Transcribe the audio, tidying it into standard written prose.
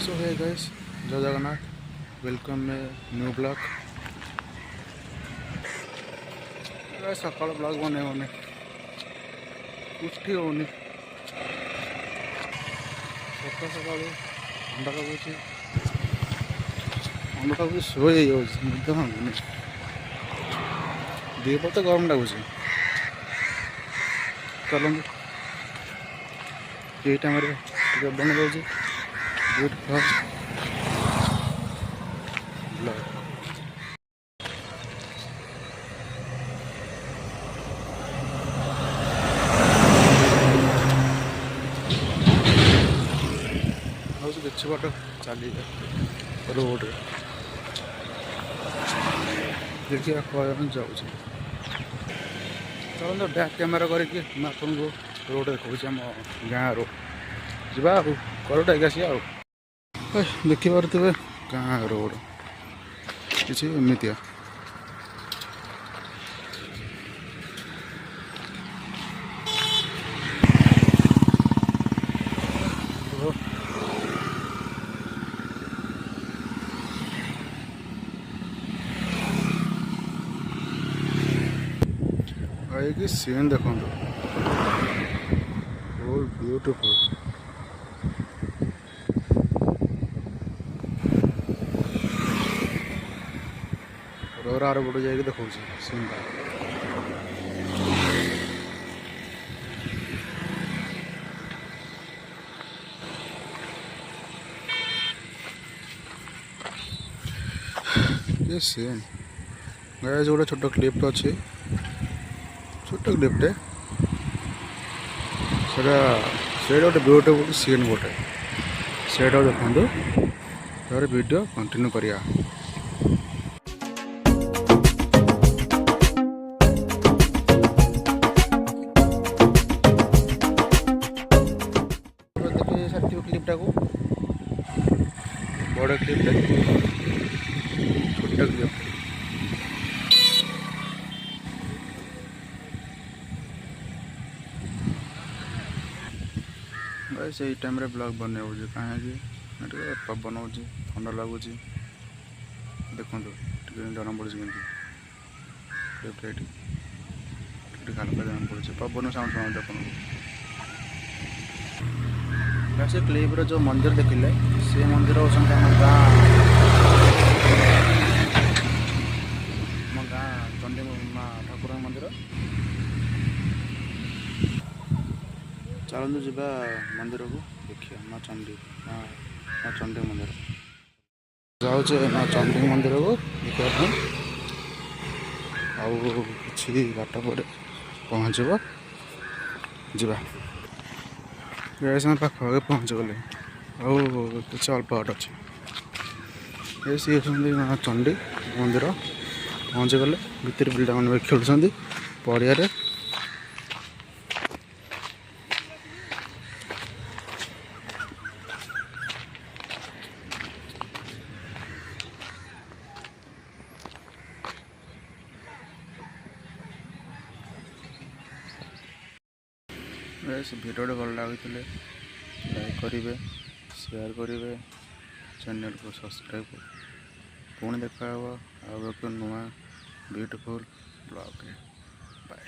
सो है गाइस, जय जगन्नाथ, वेलकम में न्यू ब्लॉग। सकाल ब्लॉग बने उठी होनी सका सका अंडा लगुच अंडा लगुच शो निद भांगुनि दीपर तो गरम लगुच। चलते ये टाइम बन जाऊँगी किसी बाट चली रोड देखिए कौन जाऊँ चलो बैक कैमेरा करके आपको रोड देखा आम गाँ रोड जा कलटा आसी देखिपे गाँ रोड किसी एमतिया भाई सीन देखो ब्यूटीफुल रोड आर पटे जाइए देखा सीन ये सीन गाइस गोटे छोट क्लिप अच्छे छोट क्लिपटे से गोटे ब्यूटीफुल सीन गोटे से देखो तार वीडियो कंटिन्यू करिया। क्लिपटा को बड़ क्लिपटे छोट क्लिप से टाइम ब्लॉग बने कहीं पवन हो ठंडा लगुच देखो जना पड़ी हल्का जना पड़ी पवन साउंड शुणा देखो से क्लिप जो मंदिर देखिले से मंदिर होती गाँ चंडी माँ ठाकुर मंदिर। चलते जा मंदिर को देखिए माँ चंडी माँ चंडी मंदिर जाऊे माँ चंडी मंदिर को देखा कि बाट पर पहुँचब जा पाखे पहुँच गले कि अल्प बाट अच्छे सी माँ चंडी मंदिर पहुँच गले भितर पिला मैंने खेलुं पड़िया भिडियो भल लगे लाइक करेंगे शेयर करेंगे चैनल को सब्सक्राइब पुणी देखा आउ एक नुआ ब्यूटीफुल ब्लॉग। बाय।